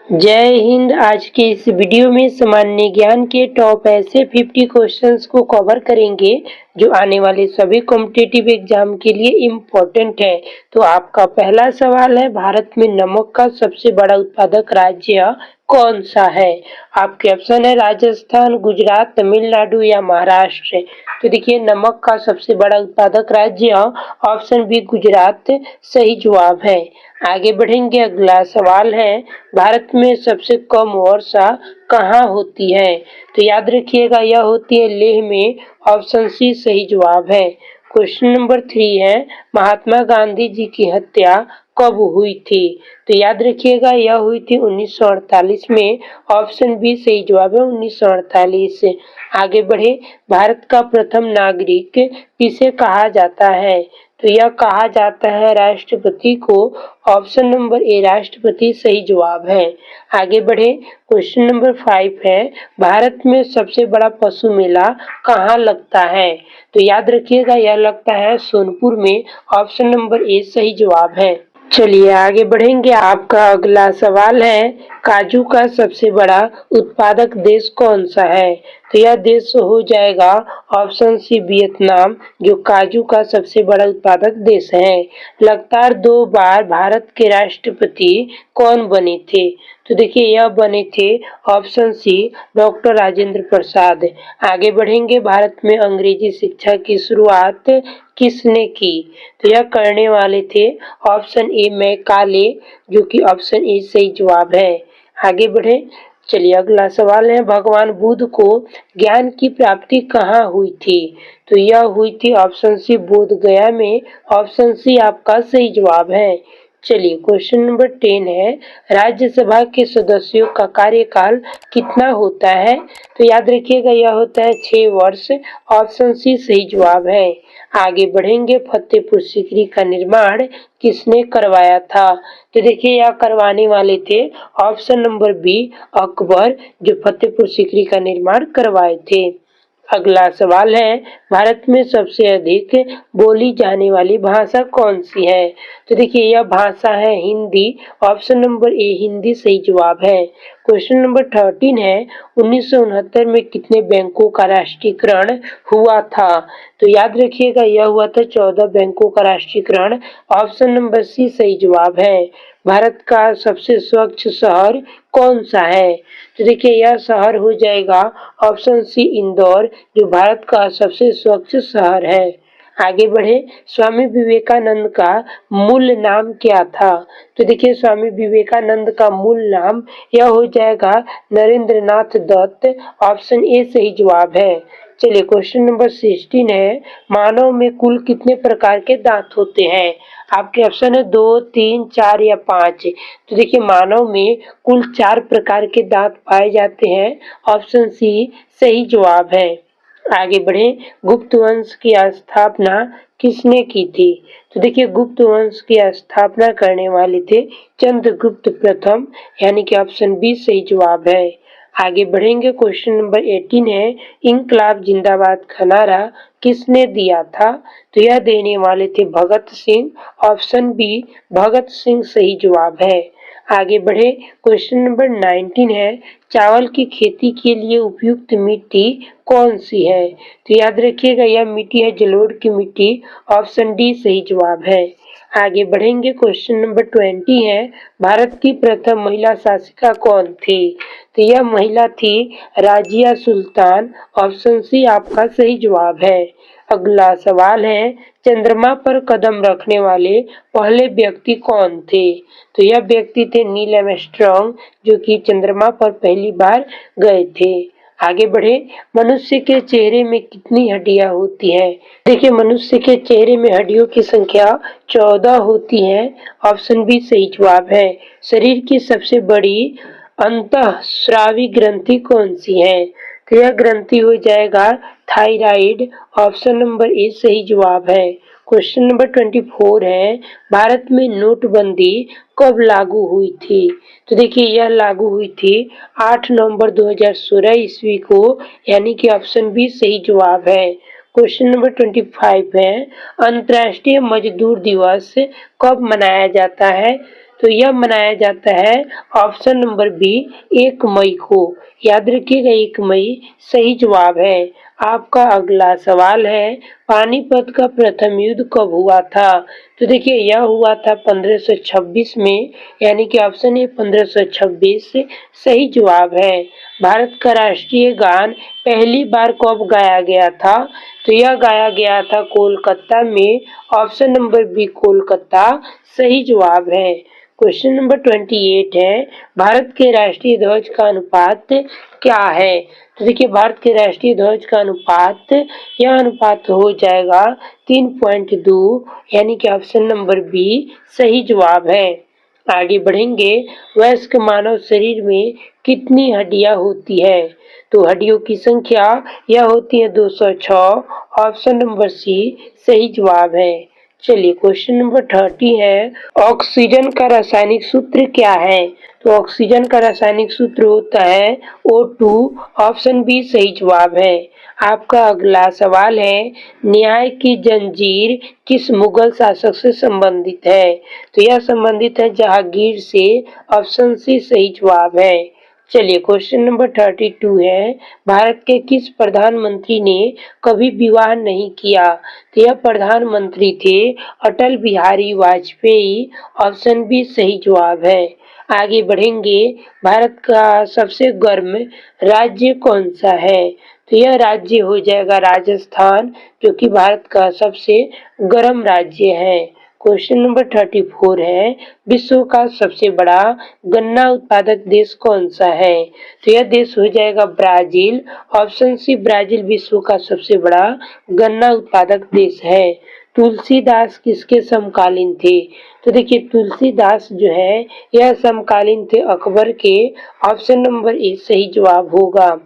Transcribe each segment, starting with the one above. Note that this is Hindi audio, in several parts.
जय हिंद। आज के इस वीडियो में सामान्य ज्ञान के टॉप ऐसे 50 क्वेश्चंस को कवर करेंगे जो आने वाले सभी कॉम्पिटिटिव एग्जाम के लिए इम्पोर्टेंट है। तो आपका पहला सवाल है, भारत में नमक का सबसे बड़ा उत्पादक राज्य कौन सा है? आपके ऑप्शन है राजस्थान, गुजरात, तमिलनाडु या महाराष्ट्र। तो देखिए, नमक का सबसे बड़ा उत्पादक राज्य ऑप्शन बी गुजरात सही जवाब है। आगे बढ़ेंगे, अगला सवाल है, भारत में सबसे कम वर्षा कहाँ होती है? तो याद रखिएगा, यह होती है लेह में। ऑप्शन सी सही जवाब है। क्वेश्चन नंबर 3 है, महात्मा गांधी जी की हत्या कब हुई थी? तो याद रखिएगा, यह हुई थी 1948 में। ऑप्शन बी सही जवाब है, 1948। आगे बढ़े, भारत का प्रथम नागरिक किसे कहा जाता है? तो यह कहा जाता है राष्ट्रपति को। ऑप्शन नंबर ए राष्ट्रपति सही जवाब है। आगे बढ़े, क्वेश्चन नंबर 5 है, भारत में सबसे बड़ा पशु मेला कहाँ लगता है? तो याद रखिएगा, यह लगता है सोनपुर में। ऑप्शन नंबर ए सही जवाब है। चलिए आगे बढ़ेंगे, आपका अगला सवाल है, काजू का सबसे बड़ा उत्पादक देश कौन सा है? तो यह देश हो जाएगा ऑप्शन सी वियतनाम, जो काजू का सबसे बड़ा उत्पादक देश है। लगातार 2 बार भारत के राष्ट्रपति कौन बने थे? तो देखिए, यह बने थे option C doctor Rajendra Prasad. आगे बढ़ेंगे, भारत में अंग्रेजी शिक्षा की शुरुआत किसने की? तो यह करने वाले थे ऑप्शन ए मैकाले, जो कि ऑप्शन ए सही जवाब है। आगे बढ़े, चलिए अगला सवाल है, भगवान बुद्ध को ज्ञान की प्राप्ति कहाँ हुई थी? तो यह हुई थी ऑप्शन सी बोध गया में। ऑप्शन सी आपका सही जवाब है। चलिए क्वेश्चन नंबर 10 है, राज्यसभा के सदस्यों का कार्यकाल कितना होता है? तो याद रखिएगा, यह होता है 6 वर्ष। ऑप्शन सी सही जवाब है। आगे बढ़ेंगे, फतेहपुर सीकरी का निर्माण किसने करवाया था? तो देखिए, यह करवाने वाले थे ऑप्शन नंबर बी अकबर, जो फतेहपुर सीकरी का निर्माण करवाए थे। अगला सवाल है, भारत में सबसे अधिक बोली जाने वाली भाषा कौन सी है? तो देखिए, यह भाषा है Hindi. Option number A Hindi सही जवाब है। क्वेश्चन नंबर 13 है, 1969 में कितने बैंकों का राष्ट्रीयकरण हुआ था? तो याद रखिएगा, यह हुआ था 14 बैंकों का राष्ट्रीयकरण। ऑप्शन नंबर सी सही जवाब है। भारत का सबसे स्वच्छ शहर कौन सा है? तो देखिए, यह शहर हो जाएगा ऑप्शन सी इंदौर, जो भारत का सबसे स्वच्छ शहर है। आगे बढ़े, स्वामी विवेकानंद का मूल नाम क्या था? तो देखिए, स्वामी विवेकानंद का मूल नाम यह हो जाएगा नरेंद्र नाथ दत्त। ऑप्शन ए सही जवाब है। चलिए क्वेश्चन नंबर 16 है, मानव में कुल कितने प्रकार के दांत होते हैं? आपके ऑप्शन है 2, 3, 4 या 5। तो देखिए, मानव में कुल 4 प्रकार के दांत पाए जाते हैं। ऑप्शन सी सही जवाब है। आगे बढ़े, गुप्त वंश की स्थापना किसने की थी? तो देखिए, गुप्त वंश की स्थापना करने वाले थे चंद्रगुप्त प्रथम, यानी कि ऑप्शन बी सही जवाब है। आगे बढ़ेंगे, क्वेश्चन नंबर 18 है, इंकलाब जिंदाबाद का नारा किसने दिया था? तो यह देने वाले थे भगत सिंह। ऑप्शन बी भगत सिंह सही जवाब है। आगे बढ़े, क्वेश्चन नंबर 19 है, चावल की खेती के लिए उपयुक्त मिट्टी कौन सी है? तो याद रखिएगा, यह मिट्टी है जलोढ़ की मिट्टी। ऑप्शन डी सही जवाब है। आगे बढ़ेंगे, क्वेश्चन नंबर 20 है, भारत की प्रथम महिला शासिका कौन थी? तो यह महिला थी राजिया सुल्तान। ऑप्शन सी आपका सही जवाब है। अगला सवाल है, चंद्रमा पर कदम रखने वाले पहले व्यक्ति कौन थे? तो यह व्यक्ति थे नील आर्मस्ट्रांग, जो कि चंद्रमा पर पहली बार गए थे। आगे बढ़े, मनुष्य के चेहरे में कितनी हड्डियां होती हैं? देखिए, मनुष्य के चेहरे में हड्डियों की संख्या 14 होती है। ऑप्शन बी सही जवाब है। शरीर की सबसे बड़ी अंतःस्रावी ग्रंथि कौन सी है? तो यह ग्रंथि हो जाएगा थायराइड। ऑप्शन नंबर ए सही जवाब है। क्वेश्चन नंबर 24 है, भारत में नोटबंदी कब लागू हुई थी? तो देखिए, यह लागू हुई थी 8 नवंबर 2016 ईस्वी को, यानी कि ऑप्शन बी सही जवाब है। क्वेश्चन नंबर 25 है, अंतर्राष्ट्रीय मजदूर दिवस कब मनाया जाता है? तो यह मनाया जाता है ऑप्शन नंबर बी 1 मई को। याद रखिएगा 1 मई सही जवाब है। आपका अगला सवाल है, पानीपत का प्रथम युद्ध कब हुआ था? तो देखिए यह हुआ था 1526 में, यानी कि ऑप्शन ए 1526 सही जवाब है। भारत का राष्ट्रीय गान पहली बार कब गाया गया था? तो यह गाया गया था कोलकाता में, ऑप्शन नंबर बी कोलकाता सही जवाब है। क्वेश्चन नंबर 28 है, भारत के राष्ट्रीय ध्वज का अनुपात क्या है? तो देखिए भारत के राष्ट्रीय ध्वज का अनुपात, यह अनुपात हो जाएगा 3.2, यानी कि ऑप्शन नंबर बी सही जवाब है। आगे बढ़ेंगे, वयस्क मानव शरीर में कितनी हड्डियां होती है? तो हड्डियों की संख्या यह होती है 206, ऑप्शन नंबर सी सही जवाब है। चलिए क्वेश्चन नंबर 30 है, ऑक्सीजन का रासायनिक सूत्र क्या है? तो ऑक्सीजन का रासायनिक सूत्र होता है O2, ऑप्शन बी सही जवाब है। आपका अगला सवाल है, न्याय की जंजीर किस मुगल शासक से संबंधित है? तो यह संबंधित है जहांगीर से, ऑप्शन सी सही जवाब है। चलिए क्वेश्चन नंबर 32 है, भारत के किस प्रधानमंत्री ने कभी विवाह नहीं किया? तो यह प्रधानमंत्री थे अटल बिहारी वाजपेयी, ऑप्शन बी सही जवाब है। आगे बढ़ेंगे, भारत का सबसे गर्म राज्य कौन सा है? तो यह राज्य हो जाएगा राजस्थान, जो कि भारत का सबसे गर्म राज्य है। क्वेश्चन नंबर 34 है, विश्व का सबसे बड़ा गन्ना उत्पादक देश कौन सा है? तो यह देश हो जाएगा ब्राजील, ऑप्शन सी ब्राजील विश्व का सबसे बड़ा गन्ना उत्पादक देश है। तुलसीदास किसके समकालीन थे? तो देखिए तुलसीदास जो है यह समकालीन थे अकबर के, ऑप्शन नंबर ए सही जवाब होगा।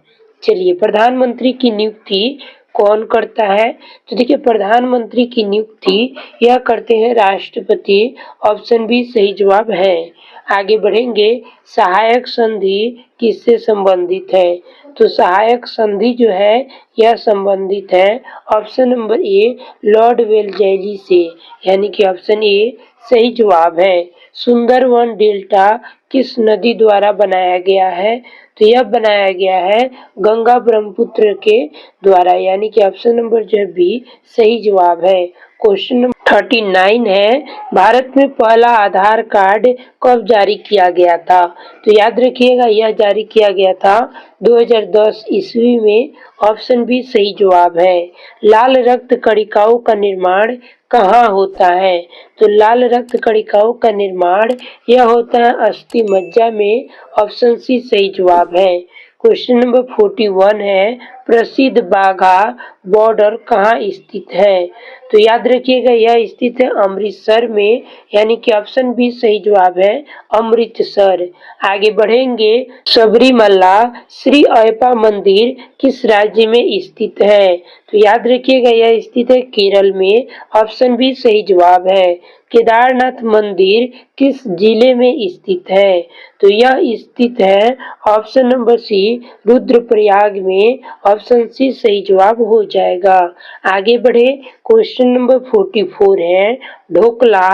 चलिए प्रधानमंत्री की नियुक्ति कौन करता है? तो देखिए प्रधानमंत्री की नियुक्ति यह करते हैं राष्ट्रपति, ऑप्शन बी सही जवाब है। आगे बढ़ेंगे, सहायक संधि किससे संबंधित है? तो सहायक संधि जो है यह संबंधित है ऑप्शन नंबर ए लॉर्ड वेलजैली से, यानी कि ऑप्शन ए सही जवाब है। सुंदरवन डेल्टा किस नदी द्वारा बनाया गया है? तो यह बनाया गया है गंगा ब्रह्मपुत्र के द्वारा, यानी कि ऑप्शन नंबर जो है बी सही जवाब है। क्वेश्चन नंबर 39 है, भारत में पहला आधार कार्ड कब जारी किया गया था? तो याद रखिएगा यह जारी किया गया था 2010 ईस्वी में, ऑप्शन बी सही जवाब है। लाल रक्त कणिकाओं का निर्माण कहाँ होता है? तो लाल रक्त कणिकाओं का निर्माण यह होता है अस्थि मज्जा में, ऑप्शन सी सही जवाब है। क्वेश्चन नंबर 41 है, प्रसिद्ध बाघा बॉर्डर कहाँ स्थित है? तो याद रखिएगा यह स्थित है अमृतसर में, यानी कि ऑप्शन बी सही जवाब है अमृतसर। आगे बढ़ेंगे, सबरीमला श्री अयप्पा मंदिर किस राज्य में स्थित है? तो याद रखिएगा यह स्थित है केरल में, ऑप्शन बी सही जवाब है। केदारनाथ मंदिर किस जिले में स्थित है? तो यह स्थित है ऑप्शन नंबर सी रुद्रप्रयाग में, ऑप्शन सी सही जवाब हो जाएगा। आगे बढ़े, क्वेश्चन नंबर 44 है, ढोकला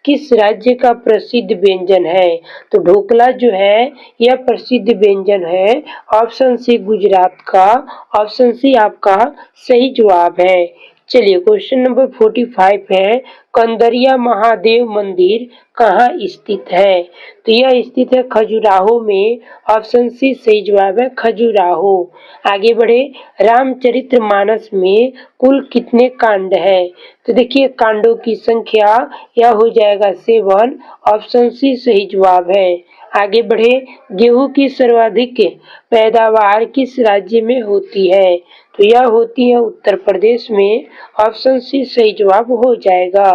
किस राज्य का प्रसिद्ध व्यंजन है? तो ढोकला जो है यह प्रसिद्ध व्यंजन है, ऑप्शन सी गुजरात का, ऑप्शन सी आपका सही जवाब है। चलिए क्वेश्चन नंबर 45 है, कंदरिया महादेव मंदिर कहाँ स्थित है? तो यह स्थित है खजुराहो में, ऑप्शन सी सही जवाब है खजुराहो। आगे बढ़े, रामचरितमानस में कुल कितने कांड है? तो देखिए कांडों की संख्या यह हो जाएगा 7, ऑप्शन सी सही जवाब है। आगे बढ़े, गेहूं की सर्वाधिक पैदावार किस राज्य में होती है? तो यह होती है उत्तर प्रदेश में, ऑप्शन सी सही जवाब हो जाएगा।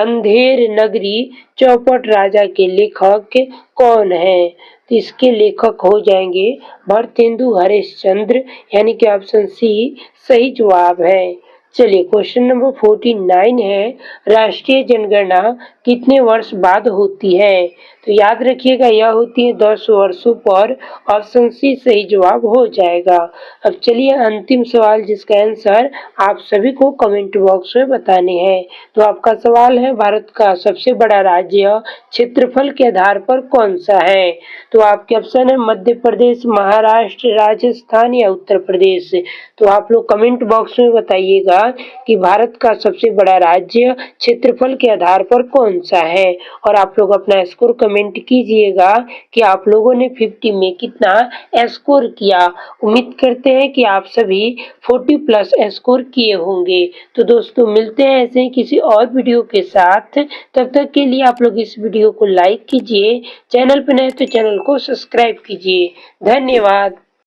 अंधेर नगरी चौपट राजा के लेखक कौन है? तो इसके लेखक हो जाएंगे भरतेंदु हरिश्चंद्र, यानी कि ऑप्शन सी सही जवाब है। चलिए क्वेश्चन नंबर 49 है, राष्ट्रीय जनगणना कितने वर्ष बाद होती है? तो याद रखिएगा यह होती है 10 वर्षों पर। ऑप्शन सी सही जवाब हो जाएगा। अब चलिए अंतिम सवाल जिसका आंसर आप सभी को कमेंट बॉक्स में बताने हैं। तो आपका सवाल है, भारत का सबसे बड़ा राज्य क्षेत्रफल के आधार पर कौन सा है? तो आपके ऑप्शन है मध्य प्रदेश, महाराष्ट्र, राजस्थान या उत्तर प्रदेश। तो आप लोग कमेंट बॉक्स में बताइएगा कि भारत का सबसे बड़ा राज्य क्षेत्रफल के आधार पर कौन सा है, और आप लोग अपना स्कोर कमेंट कीजिएगा कि आप लोगों ने 50 में कितना स्कोर किया। उम्मीद करते हैं कि आप सभी 40 प्लस स्कोर किए होंगे। तो दोस्तों मिलते हैं ऐसे ही किसी और वीडियो के साथ। तब तक के लिए आप लोग इस वीडियो को लाइक कीजिए, चैनल पर नए तो चैनल को सब्सक्राइब कीजिए। धन्यवाद।